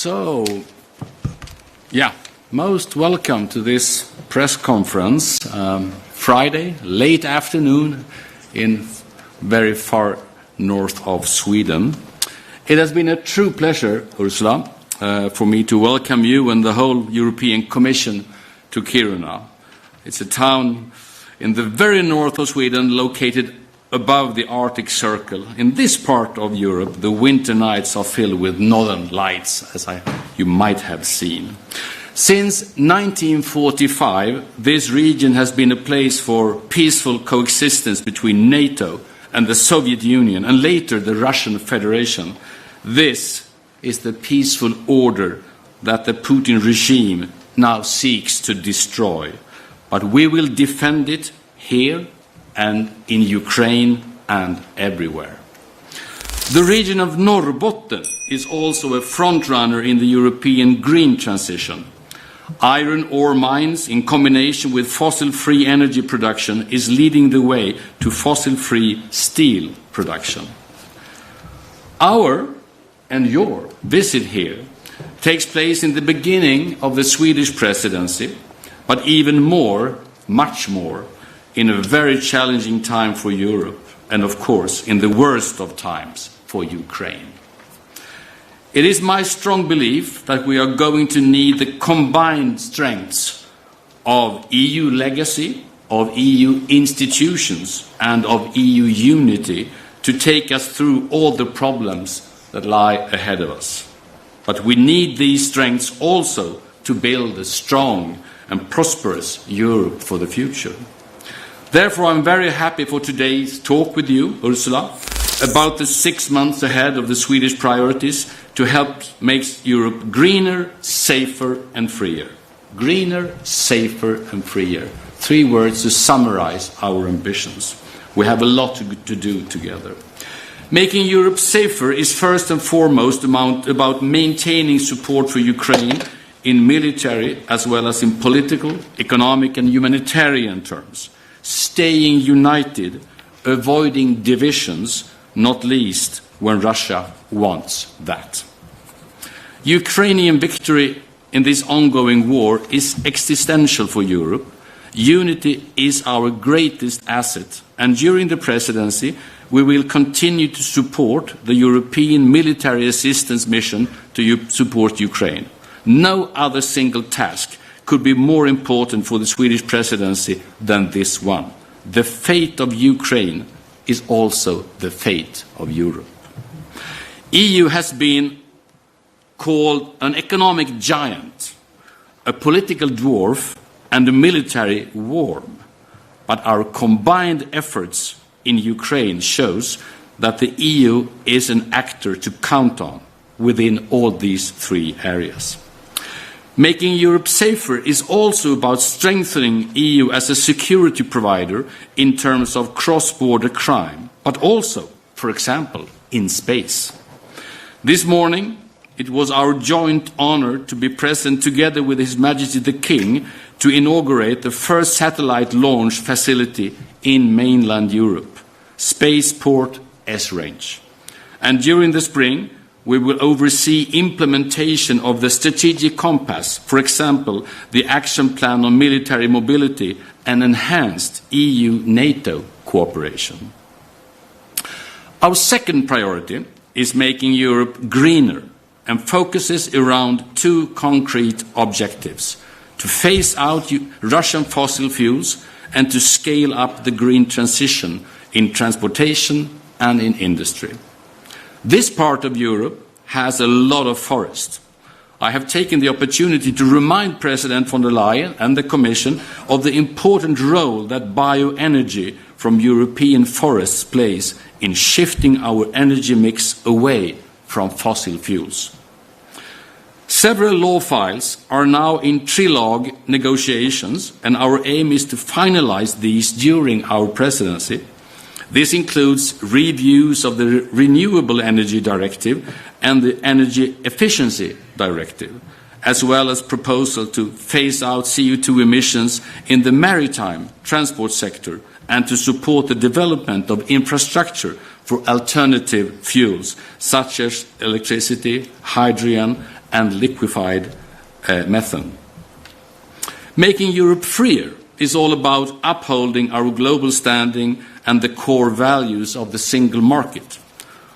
So, most welcome to this press conference, Friday, late afternoon in very far north of Sweden. It has been a true pleasure, Ursula, for me to welcome you and the whole European Commission to Kiruna. It's a town in the very north of Sweden, located above the Arctic Circle. In this part of Europe, the winter nights are filled with northern lights, as you might have seen. Since 1945, this region has been a place for peaceful coexistence between NATO and the Soviet Union, and later the Russian Federation. This is the peaceful order that the Putin regime now seeks to destroy. But we will defend it here and in Ukraine and everywhere. The region of Norrbotten is also a front-runner in the European green transition. Iron ore mines in combination with fossil-free energy production is leading the way to fossil-free steel production. Our and your visit here takes place in the beginning of the Swedish presidency, but even more, much more, in a very challenging time for Europe, and of course, in the worst of times for Ukraine. It is my strong belief that we are going to need the combined strengths of EU legacy, of EU institutions, and of EU unity to take us through all the problems that lie ahead of us. But we need these strengths also to build a strong and prosperous Europe for the future. Therefore, I'm very happy for today's talk with you, Ursula, about the 6 months ahead of the Swedish priorities to help make Europe greener, safer and freer. Greener, safer and freer. 3 words to summarize our ambitions. We have a lot to do together. Making Europe safer is first and foremost about maintaining support for Ukraine in military as well as in political, economic and humanitarian terms. Staying united, avoiding divisions, not least when Russia wants that. Ukrainian victory in this ongoing war is existential for Europe. Unity is our greatest asset, and during the presidency, we will continue to support the European military assistance mission to support Ukraine. No other single task could be more important for the Swedish presidency than this one. The fate of Ukraine is also the fate of Europe. EU has been called an economic giant, a political dwarf, and a military worm. But our combined efforts in Ukraine shows that the EU is an actor to count on within all these 3 areas. Making Europe safer is also about strengthening EU as a security provider in terms of cross-border crime, but also, for example, in space. This morning, it was our joint honor to be present together with His Majesty the King to inaugurate the first satellite launch facility in mainland Europe, spaceport Esrange. And during the spring, we will oversee implementation of the strategic compass, for example, the action plan on military mobility and enhanced EU-NATO cooperation. Our second priority is making Europe greener and focuses around 2 concrete objectives: to phase out Russian fossil fuels and to scale up the green transition in transportation and in industry. This part of Europe has a lot of forest. I have taken the opportunity to remind President von der Leyen and the Commission of the important role that bioenergy from European forests plays in shifting our energy mix away from fossil fuels. Several law files are now in trilogue negotiations, and our aim is to finalize these during our presidency. This includes reviews of the Renewable Energy Directive and the Energy Efficiency Directive, as well as proposal to phase out CO2 emissions in the maritime transport sector and to support the development of infrastructure for alternative fuels, such as electricity, hydrogen, and liquefied methane. Making Europe freer is all about upholding our global standing and the core values of the single market.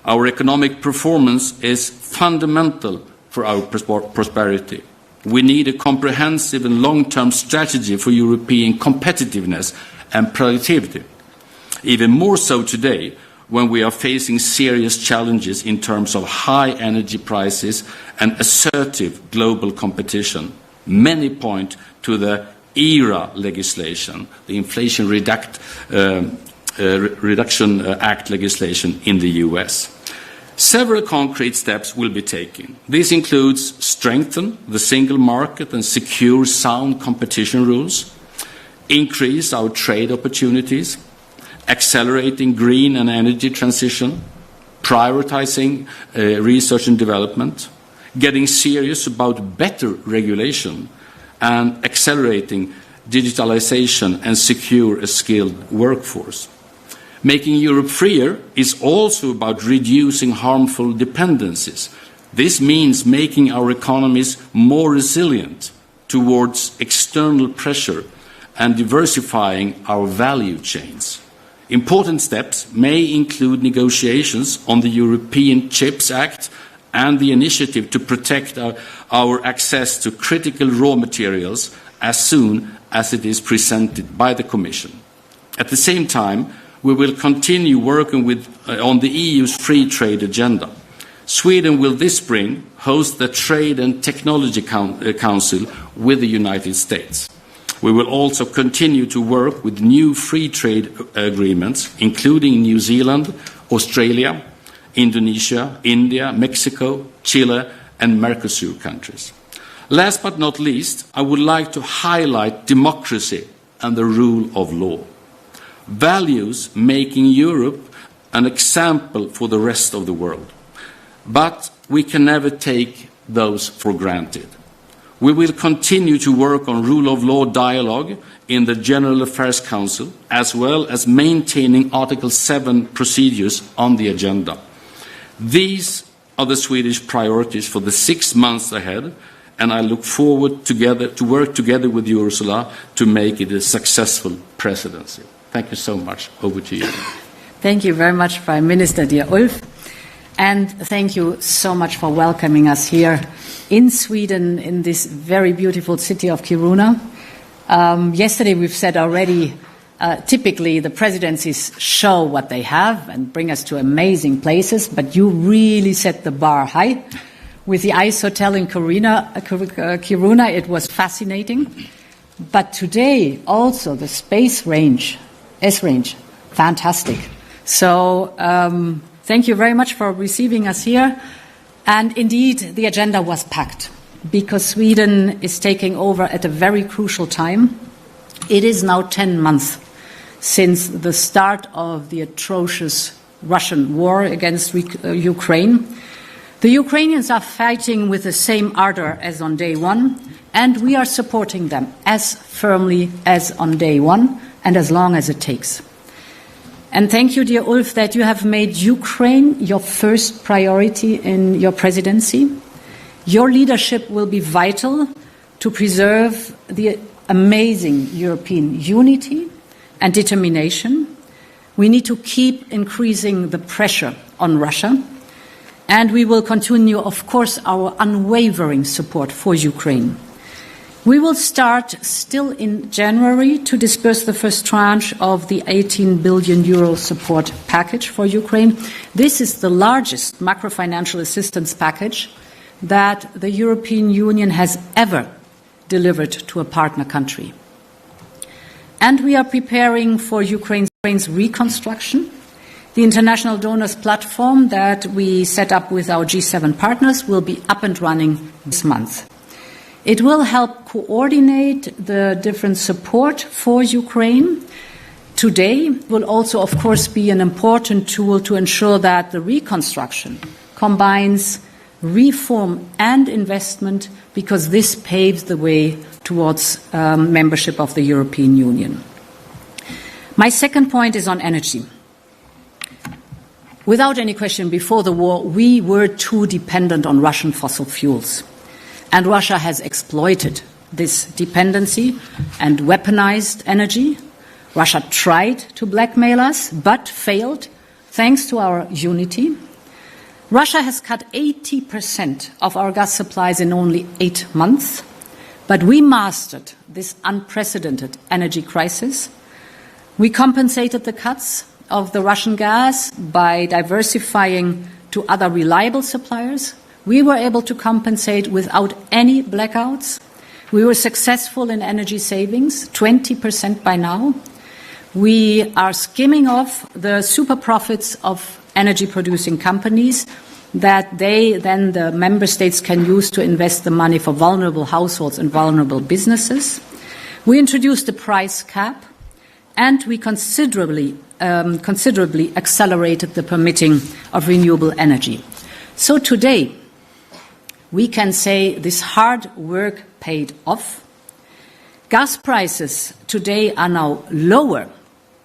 Our economic performance is fundamental for our prosperity. We need a comprehensive and long-term strategy for European competitiveness and productivity. Even more so today, when we are facing serious challenges in terms of high energy prices and assertive global competition. Many point to the ERA legislation, the Inflation Reduction Act legislation in the US. Several concrete steps will be taken. This includes strengthen the single market and secure sound competition rules, increase our trade opportunities, accelerating green and energy transition, prioritizing research and development, getting serious about better regulation, and accelerating digitalization and secure a skilled workforce. Making Europe freer is also about reducing harmful dependencies. This means making our economies more resilient towards external pressure and diversifying our value chains. Important steps may include negotiations on the European Chips Act and the initiative to protect our access to critical raw materials as soon as it is presented by the Commission. At the same time, we will continue working on the EU's free trade agenda. Sweden will this spring host the Trade and Technology Council with the United States. We will also continue to work with new free trade agreements, including New Zealand, Australia, Indonesia, India, Mexico, Chile, and Mercosur countries. Last but not least, I would like to highlight democracy and the rule of law. Values making Europe an example for the rest of the world. But we can never take those for granted. We will continue to work on rule of law dialogue in the General Affairs Council, as well as maintaining Article 7 procedures on the agenda. These are the Swedish priorities for the 6 months ahead, and I look forward to work together with you, Ursula, to make it a successful presidency. Thank you so much. Over to you. Thank you very much, Prime Minister, dear Ulf. And thank you so much for welcoming us here in Sweden, in this very beautiful city of Kiruna. Yesterday we've said already, typically the presidencies show what they have and bring us to amazing places, but you really set the bar high. With the ICE Hotel in Kiruna, it was fascinating. But today also the space range, Esrange, fantastic. So thank you very much for receiving us here. And indeed, the agenda was packed because Sweden is taking over at a very crucial time. It is now 10 months since the start of the atrocious Russian war against Ukraine. The Ukrainians are fighting with the same ardor as on day one, and we are supporting them as firmly as on day one and as long as it takes. And thank you, dear Ulf, that you have made Ukraine your first priority in your presidency. Your leadership will be vital to preserve the amazing European unity and determination. We need to keep increasing the pressure on Russia. And we will continue, of course, our unwavering support for Ukraine. We will start still in January to disburse the first tranche of the 18 billion euro support package for Ukraine. This is the largest macrofinancial assistance package that the European Union has ever delivered to a partner country. And we are preparing for Ukraine's reconstruction. The international donors platform that we set up with our G7 partners will be up and running this month. It will help coordinate the different support for Ukraine. Today will also, of course, be an important tool to ensure that the reconstruction combines reform and investment, because this paves the way towards membership of the European Union. My second point is on energy. Without any question, before the war, we were too dependent on Russian fossil fuels. And Russia has exploited this dependency and weaponized energy. Russia tried to blackmail us, but failed, thanks to our unity. Russia has cut 80% of our gas supplies in only 8 months, but we mastered this unprecedented energy crisis. We compensated the cuts of the Russian gas by diversifying to other reliable suppliers. We were able to compensate without any blackouts. We were successful in energy savings, 20% by now. We are skimming off the super profits of energy-producing companies that then the member states can use to invest the money for vulnerable households and vulnerable businesses. We introduced a price cap, and we considerably accelerated the permitting of renewable energy. So today, we can say this hard work paid off. Gas prices today are now lower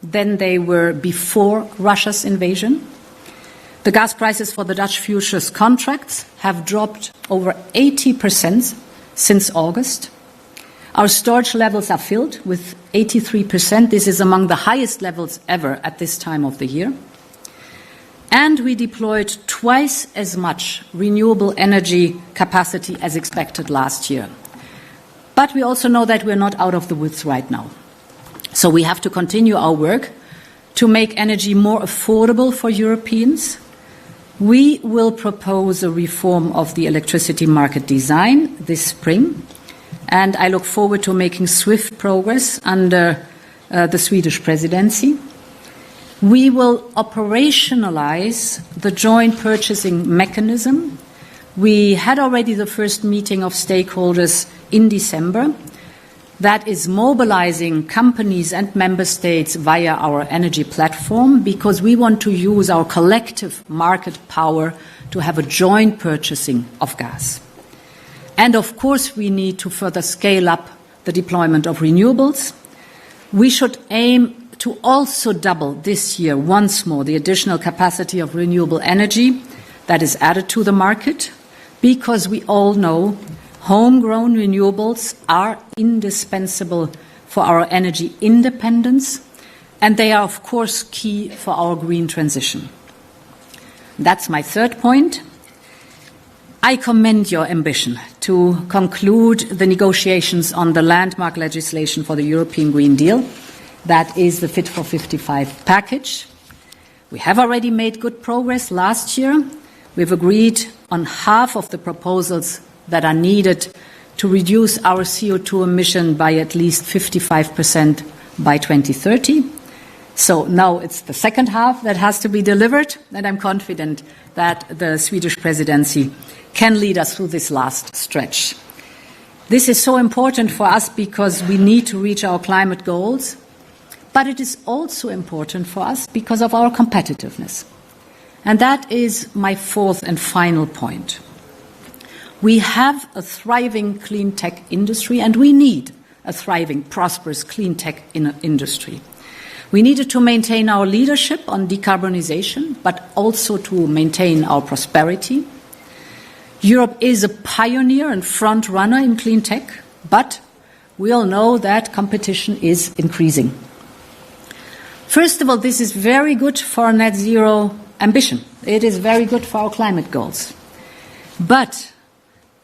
than they were before Russia's invasion. The gas prices for the Dutch futures contracts have dropped over 80% since August. Our storage levels are filled with 83%. This is among the highest levels ever at this time of the year. And we deployed twice as much renewable energy capacity as expected last year. But we also know that we're not out of the woods right now. So we have to continue our work to make energy more affordable for Europeans. We will propose a reform of the electricity market design this spring, and I look forward to making swift progress under the Swedish presidency. We will operationalize the joint purchasing mechanism. We had already the first meeting of stakeholders in December. That is mobilizing companies and member states via our energy platform, because we want to use our collective market power to have a joint purchasing of gas. And of course, we need to further scale up the deployment of renewables. We should aim to also double this year once more the additional capacity of renewable energy that is added to the market, because we all know homegrown renewables are indispensable for our energy independence, and they are, of course, key for our green transition. That's my third point. I commend your ambition to conclude the negotiations on the landmark legislation for the European Green Deal. That is the Fit for 55 package. We have already made good progress last year. We've agreed on half of the proposals that are needed to reduce our CO2 emission by at least 55% by 2030. So now it's the second half that has to be delivered, and I'm confident that the Swedish presidency can lead us through this last stretch. This is so important for us because we need to reach our climate goals, but it is also important for us because of our competitiveness. And that is my fourth and final point. We have a thriving clean tech industry, and we need a thriving, prosperous clean tech industry. We needed to maintain our leadership on decarbonization, but also to maintain our prosperity. Europe is a pioneer and front runner in clean tech, but we all know that competition is increasing. First of all, this is very good for net zero ambition. It is very good for our climate goals. But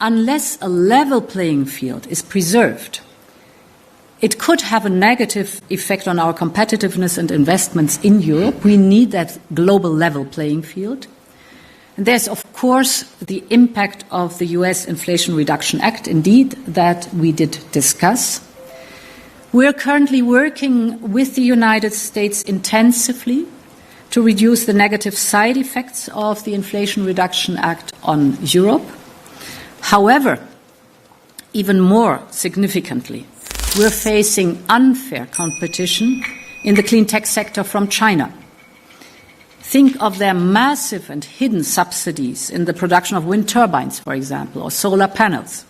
unless a level playing field is preserved, it could have a negative effect on our competitiveness and investments in Europe. We need that global level playing field. And there's, of course, the impact of the US Inflation Reduction Act, indeed, that we did discuss. We're currently working with the United States intensively to reduce the negative side effects of the Inflation Reduction Act on Europe. However, even more significantly, we're facing unfair competition in the clean tech sector from China. Think of their massive and hidden subsidies in the production of wind turbines, for example, or solar panels.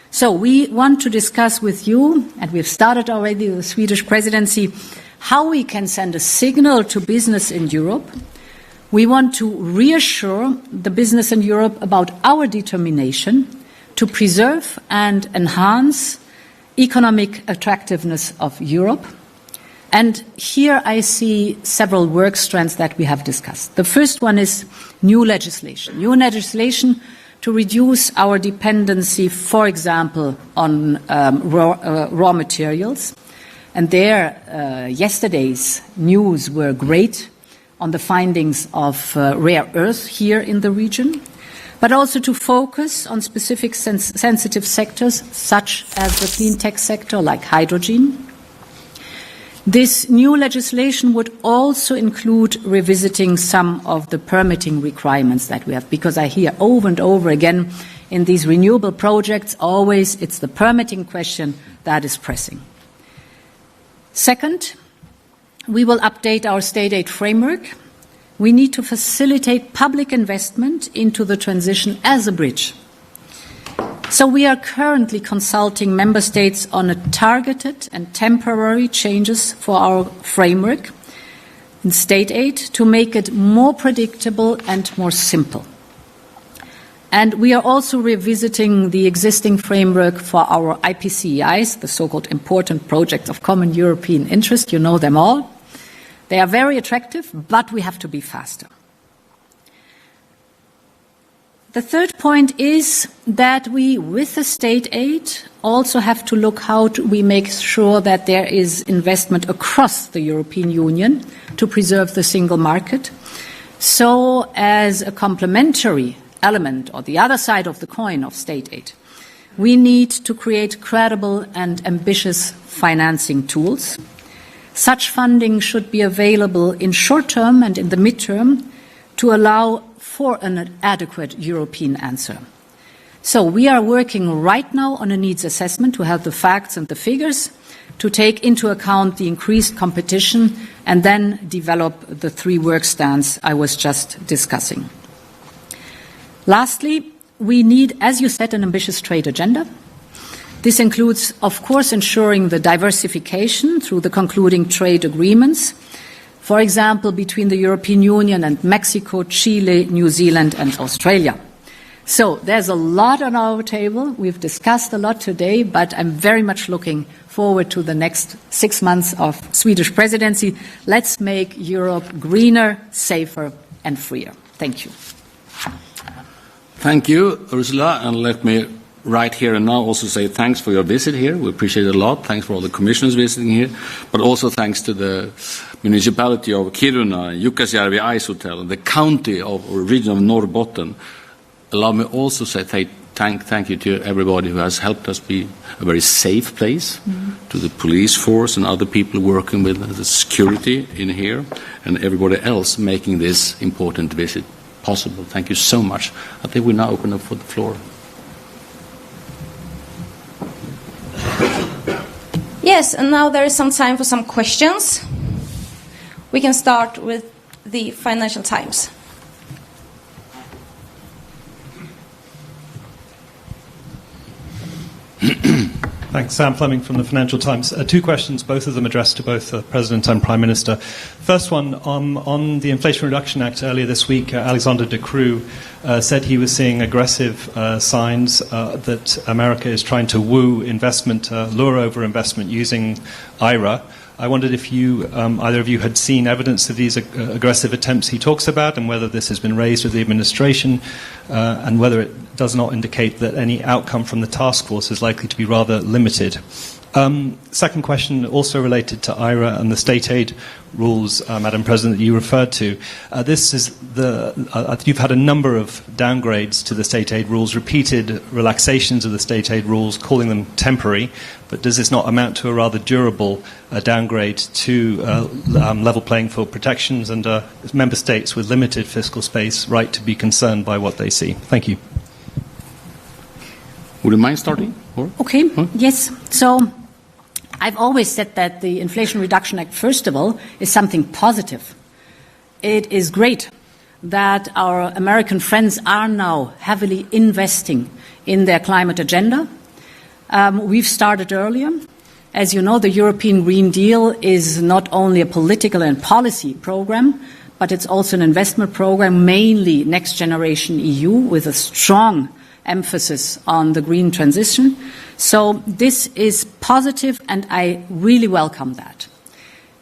So we want to discuss with you, and we've started already the Swedish presidency, how we can send a signal to business in Europe. We want to reassure the business in Europe about our determination to preserve and enhance economic attractiveness of Europe. And here I see several work strands that we have discussed. The first one is new legislation to reduce our dependency, for example, on raw materials. And there, yesterday's news were great on the findings of rare earth here in the region, but also to focus on specific sensitive sectors, such as the clean tech sector, like hydrogen. This new legislation would also include revisiting some of the permitting requirements that we have, because I hear over and over again in these renewable projects, always it's the permitting question that is pressing. Second, we will update our state aid framework. We need to facilitate public investment into the transition as a bridge. So we are currently consulting member states on a targeted and temporary changes for our framework in state aid to make it more predictable and more simple. And we are also revisiting the existing framework for our IPCEIs, the so-called important projects of common European interest. You know them all. They are very attractive, but we have to be faster. The third point is that we, with the state aid, also have to look how we make sure that there is investment across the European Union to preserve the single market. So as a complementary element, or the other side of the coin of state aid, we need to create credible and ambitious financing tools. Such funding should be available in short term and in the midterm to allow for an adequate European answer. So we are working right now on a needs assessment to have the facts and the figures, to take into account the increased competition, and then develop the three work strands I was just discussing. Lastly, we need, as you said, an ambitious trade agenda. This includes, of course, ensuring the diversification through the concluding trade agreements, for example, between the European Union and Mexico, Chile, New Zealand and Australia. So there's a lot on our table. We've discussed a lot today, but I'm very much looking forward to the next 6 months of Swedish presidency. Let's make Europe greener, safer and freer. Thank you. Thank you, Ursula, and let me right here and now also say thanks for your visit here. We appreciate it a lot. Thanks for all the commissioners visiting here, but also thanks to the municipality of Kiruna, Jukkasjärvi Ice Hotel, and the county of or region of Norrbotten. Allow me also to say thank you to everybody who has helped us be a very safe place, to the police force and other people working with the security in here, and everybody else making this important visit possible. Thank you so much. I think we now open up for the floor. Yes, and now there is some time for some questions. We can start with the Financial Times. Thanks. Sam Fleming from the Financial Times. Two questions, both of them addressed to both the President and Prime Minister. First one, on the Inflation Reduction Act earlier this week, Alexander De Croo said he was seeing aggressive signs that America is trying to woo investment, lure over investment using IRA. I wondered if you, either of you had seen evidence of these aggressive attempts he talks about, and whether this has been raised with the administration, and whether it does not indicate that any outcome from the task force is likely to be rather limited. Second question, also related to IRA and the state aid rules, Madam President, that you referred to. This is you've had a number of downgrades to the state aid rules, repeated relaxations of the state aid rules, calling them temporary. But does this not amount to a rather durable downgrade to level playing field protections and member states with limited fiscal space right to be concerned by what they see? Thank you. Would you mind starting? Or? Okay, yes. So I've always said that the Inflation Reduction Act, first of all, is something positive. It is great that our American friends are now heavily investing in their climate agenda. We've started earlier. As you know, the European Green Deal is not only a political and policy program, but it's also an investment program, mainly Next Generation EU, with a strong emphasis on the green transition. So this is positive, and I really welcome that.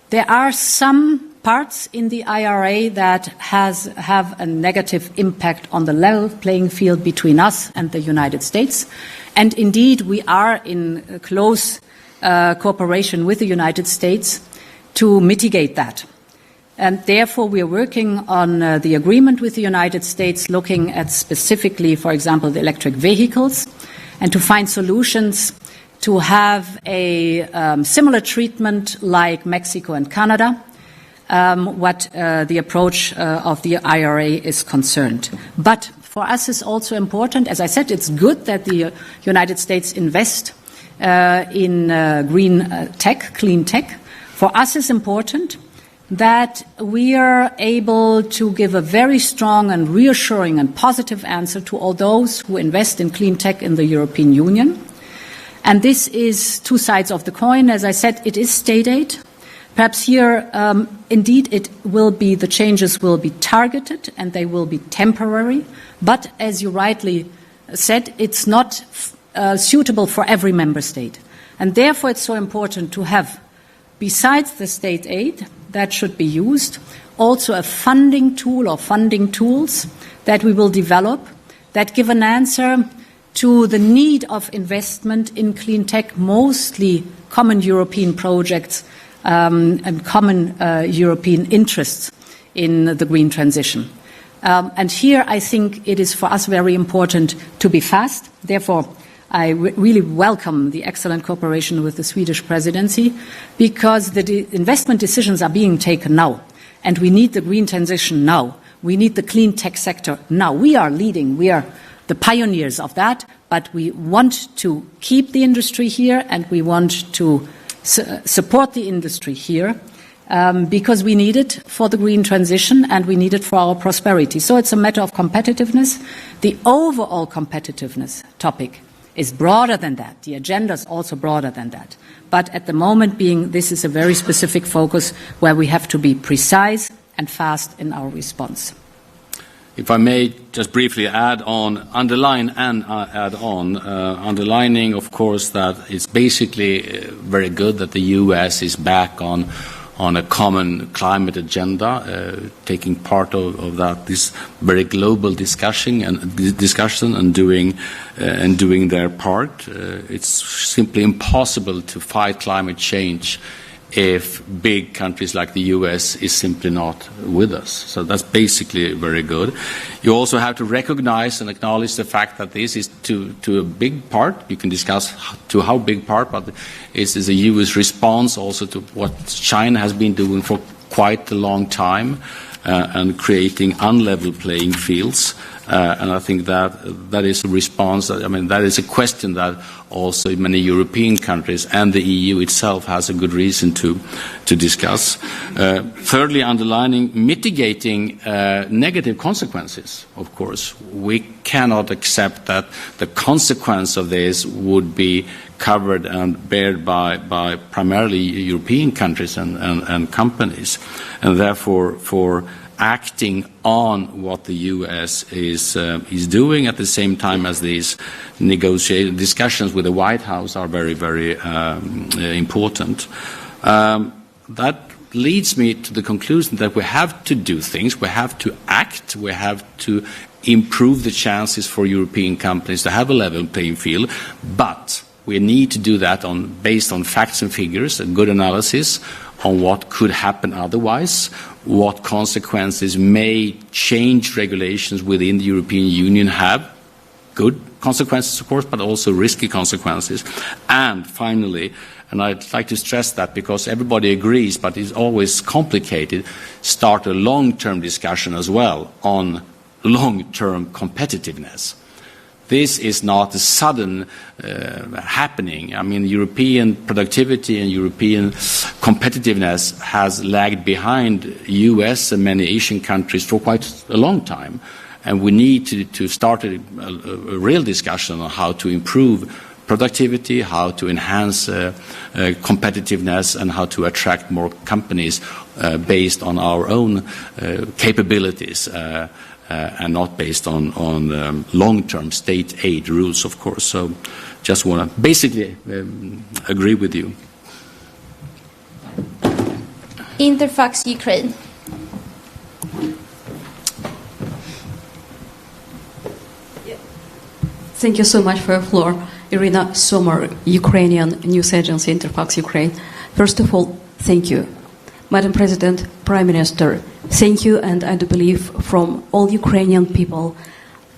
There are some parts in the IRA that have a negative impact on the level playing field between us and the United States. And indeed, we are in close cooperation with the United States to mitigate that. And therefore, we are working on the agreement with the United States, looking at specifically, for example, the electric vehicles, and to find solutions to have a similar treatment like Mexico and Canada, what the approach of the IRA is concerned. But for us it's also important, as I said, it's good that the United States invest in green tech, clean tech. For us it's important that we are able to give a very strong and reassuring and positive answer to all those who invest in clean tech in the European Union. And this is two sides of the coin. As I said, it is state aid. Perhaps here, indeed, the changes will be targeted and they will be temporary. But as you rightly said, it's not suitable for every member state. And therefore, it's so important to have, besides the state aid that should be used, also a funding tool or funding tools that we will develop that give an answer to the need of investment in clean tech, mostly common European projects and common European interests in the green transition. And here I think it is for us very important to be fast. Therefore, I really welcome the excellent cooperation with the Swedish presidency, because the investment decisions are being taken now, and we need the green transition now. We need the clean tech sector now. We are leading. We are the pioneers of that, but we want to keep the industry here, and we want to support the industry here because we need it for the green transition and we need it for our prosperity. So it's a matter of competitiveness. The overall competitiveness topic is broader than that. The agenda is also broader than that. But at the moment this is a very specific focus where we have to be precise and fast in our response. If I may just briefly underlining, of course, that it's basically very good that the US is back on a common climate agenda, taking part of that, this very global discussion and doing their part. It's simply impossible to fight climate change if big countries like the US is simply not with us. So that's basically very good. You also have to recognize and acknowledge the fact that this is to a big part. You can discuss to how big part, but it is a US response also to what China has been doing for quite a long time and creating unlevel playing fields. And I think that is a response. That is a question that also many European countries and the EU itself has a good reason to discuss. Thirdly, mitigating negative consequences, of course. We cannot accept that the consequence of this would be covered and bared by primarily European countries and companies. And therefore, for acting on what the US is doing at the same time as these discussions with the White House are very, very important. That leads me to the conclusion that we have to do things, we have to act, we have to improve the chances for European companies to have a level playing field, but we need to do that based on facts and figures, a good analysis on what could happen otherwise, what consequences may change regulations within the European Union have, good consequences, of course, but also risky consequences. And finally, and I'd like to stress that because everybody agrees, but it's always complicated, start a long-term discussion as well on long-term competitiveness. This is not a sudden happening. European productivity and European competitiveness has lagged behind US and many Asian countries for quite a long time. And we need to start a real discussion on how to improve productivity, how to enhance competitiveness, and how to attract more companies based on our own capabilities. and not based on long-term state aid rules, of course. So just want to basically agree with you. Interfax Ukraine. Thank you so much for the floor. Irina Sommer, Ukrainian news agency Interfax Ukraine. First of all, thank you. Madam President, Prime Minister, thank you, and I do believe from all Ukrainian people,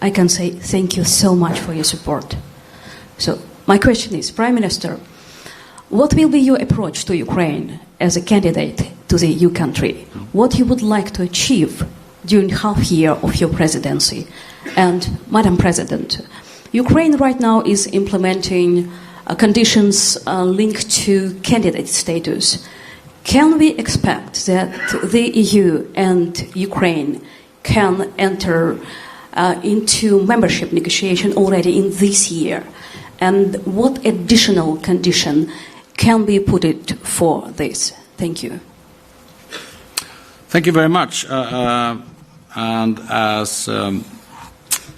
I can say thank you so much for your support. So, my question is, Prime Minister, what will be your approach to Ukraine as a candidate to the EU country? What you would like to achieve during half year of your presidency? And, Madam President, Ukraine right now is implementing conditions linked to candidate status. Can we expect that the EU and Ukraine can enter into membership negotiation already in this year? And what additional condition can be put it for this? Thank you. Thank you very much. And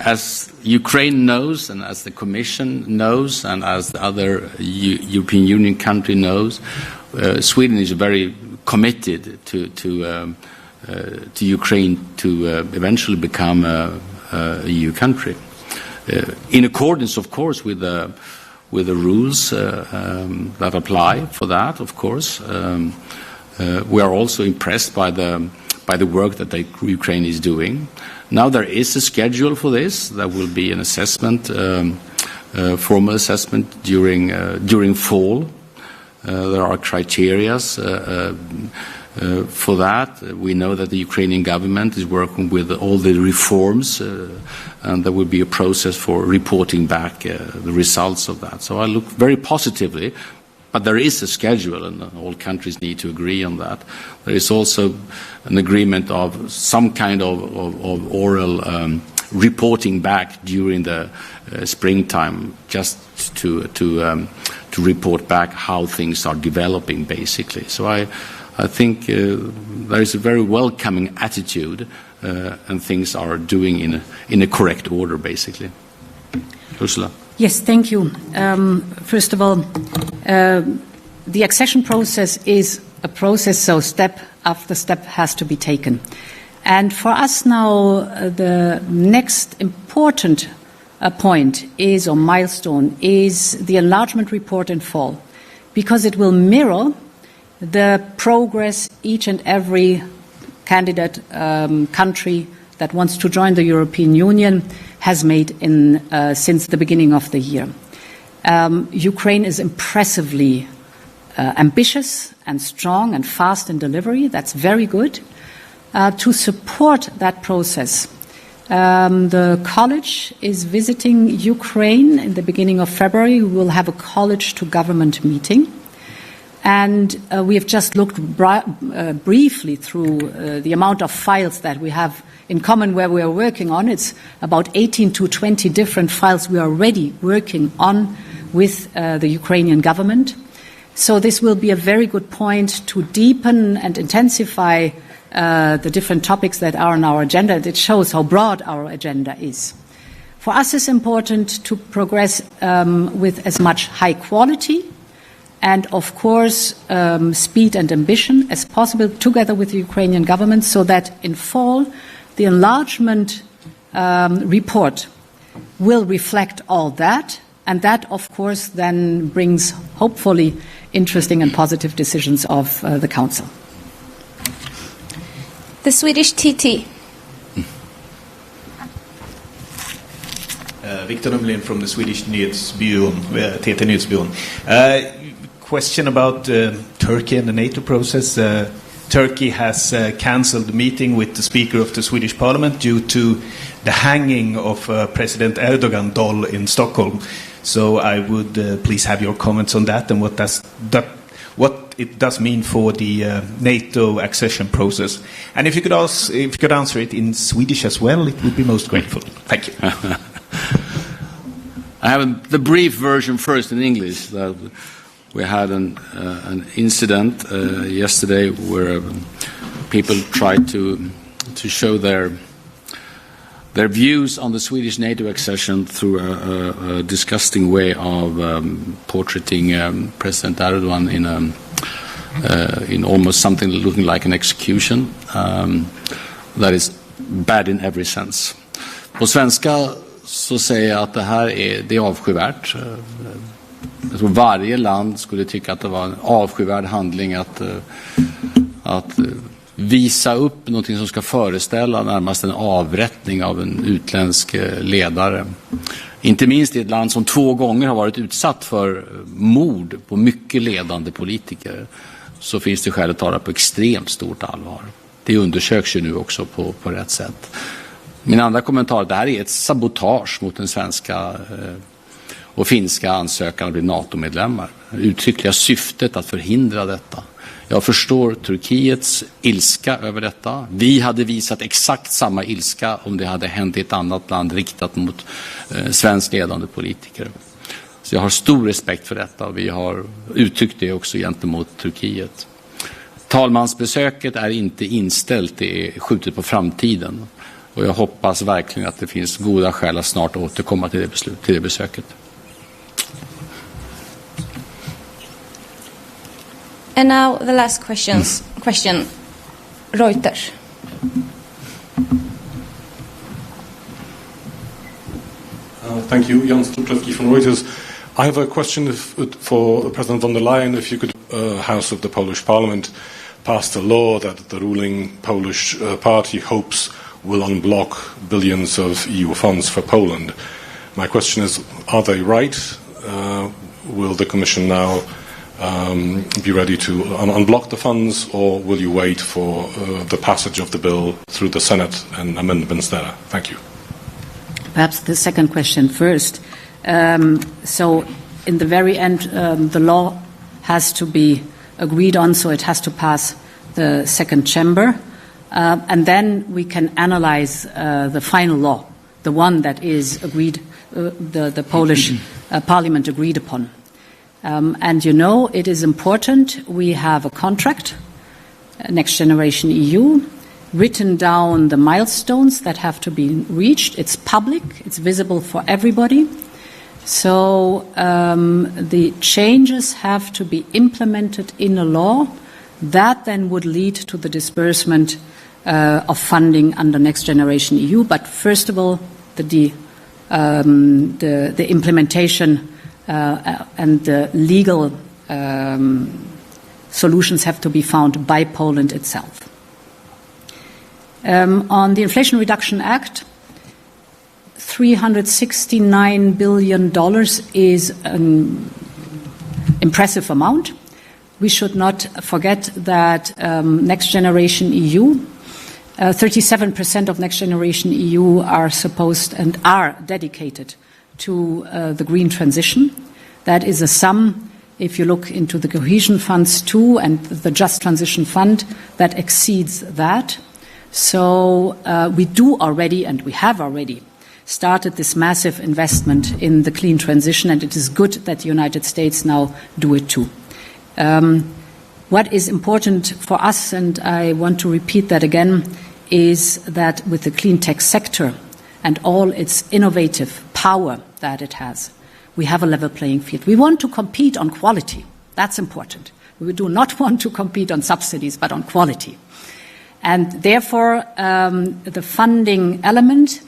as Ukraine knows, and as the Commission knows, and as the other European Union country knows, Sweden is very committed to Ukraine to eventually become a EU country, in accordance, of course, with the rules that apply for that. Of course, we are also impressed by the work that Ukraine is doing. Now there is a schedule for this. There will be an assessment, formal assessment during fall. There are criteria for that. We know that the Ukrainian government is working with all the reforms, and there will be a process for reporting back the results of that. So I look very positively, but there is a schedule, and all countries need to agree on that. There is also an agreement of some kind of oral reporting back during the springtime, just to report back how things are developing, basically. So I think there is a very welcoming attitude, and things are doing in a correct order, basically. Ursula. Yes, thank you. First of all, the accession process is a process, so step after step has to be taken. And for us now, the next important point is, or milestone, is the enlargement report in fall, because it will mirror the progress each and every candidate country that wants to join the European Union has made since the beginning of the year. Ukraine is impressively ambitious and strong and fast in delivery. That's very good. To support that process, the college is visiting Ukraine in the beginning of February. We will have a college-to-government meeting. And we have just looked briefly through the amount of files that we have in common where we are working on. It's about 18 to 20 different files we are already working on with the Ukrainian government. So this will be a very good point to deepen and intensify the different topics that are on our agenda. It shows how broad our agenda is. For us, it's important to progress with as much high quality and, of course, speed and ambition as possible together with the Ukrainian government, so that in fall the enlargement report will reflect all that, and that, of course, then brings, hopefully, interesting and positive decisions of the Council. The Swedish TT. Victor Numlin from the Swedish Nyhetsbyrån, TT Nyhetsbyrån. Question about Turkey and the NATO process. Turkey has cancelled the meeting with the Speaker of the Swedish Parliament due to the hanging of President Erdogan doll in Stockholm. So I would please have your comments on that and what it does mean for the NATO accession process. And if you could answer it in Swedish as well, it would be most grateful. Thank you. I have the brief version first in English. We had an incident yesterday where people tried to show their their views on the Swedish NATO accession through a disgusting way of portraying President Erdogan in almost something looking like an execution. That is bad in every sense. På svenska så säger jag att det är avskyvärt. Jag tror varje land skulle tycka att det var en avskyvärd handling att visa upp något som ska föreställa närmast en avrättning av en utländsk ledare. Inte minst i ett land som 2 gånger har varit utsatt för mord på mycket ledande politiker, så finns det skäl att ta det på extremt stort allvar. Det undersöks ju nu också på rätt sätt. Min andra kommentar, det här är ett sabotage mot den svenska och finska ansökan att bli NATO-medlemmar. Uttryckliga syftet att förhindra detta. Jag förstår Turkiets ilska över detta. Vi hade visat exakt samma ilska om det hade hänt i ett annat land riktat mot svensk ledande politiker. Så jag har stor respekt för detta och vi har uttryckt det också gentemot Turkiet. Talmansbesöket är inte inställt, det är skjutet på framtiden. Och jag hoppas verkligen att det finns goda skäl att snart återkomma till det besöket. And now the last question. Reuters. Thank you. Jan Struczewski from Reuters. I have a question for President von der Leyen. If you could, House of the Polish Parliament passed a law that the ruling Polish party hopes will unblock billions of EU funds for Poland. My question is, are they right? Will the Commission now be ready to unblock the funds, or will you wait for the passage of the bill through the Senate and amendments there? Thank you. Perhaps the second question first. So in the very end, the law has to be agreed on, so it has to pass the second chamber. And then we can analyze the final law, the one that is agreed, the Polish parliament agreed upon. And you know, it is important. We have a contract, Next Generation EU, written down the milestones that have to be reached. It's public, it's visible for everybody. So the changes have to be implemented in a law that then would lead to the disbursement of funding under Next Generation EU. But first of all, the implementation and the legal solutions have to be found by Poland itself. On the Inflation Reduction Act, $369 billion is an impressive amount. We should not forget that Next Generation EU, 37% of Next Generation EU are supposed and are dedicated to the green transition. That is a sum, if you look into the cohesion funds too and the Just Transition Fund, that exceeds that. So we do already, and we have already, started this massive investment in the clean transition, and it is good that the United States now do it too. What is important for us, and I want to repeat that again, is that with the clean tech sector and all its innovative power that it has, we have a level playing field. We want to compete on quality. That's important. We do not want to compete on subsidies, but on quality. And therefore, the funding element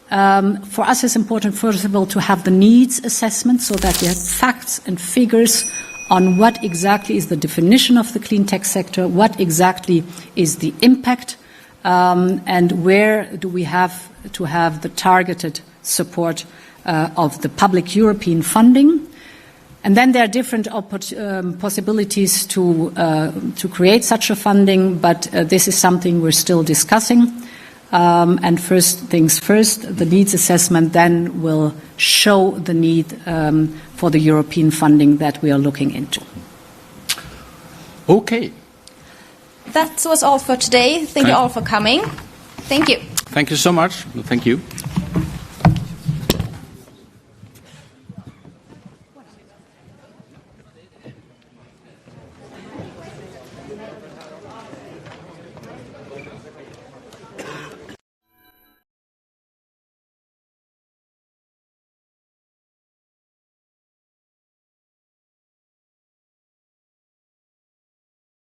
for us is important, first of all, to have the needs assessment so that we have facts and figures on what exactly is the definition of the clean tech sector, what exactly is the impact, and where do we have to have the targeted support of the public European funding. And then there are different possibilities to create such a funding, but this is something we're still discussing. And first things first, the needs assessment then will show the need for the European funding that we are looking into. Okay. That was all for today. Thank you all for coming. Thank you. Thank you so much. Thank you.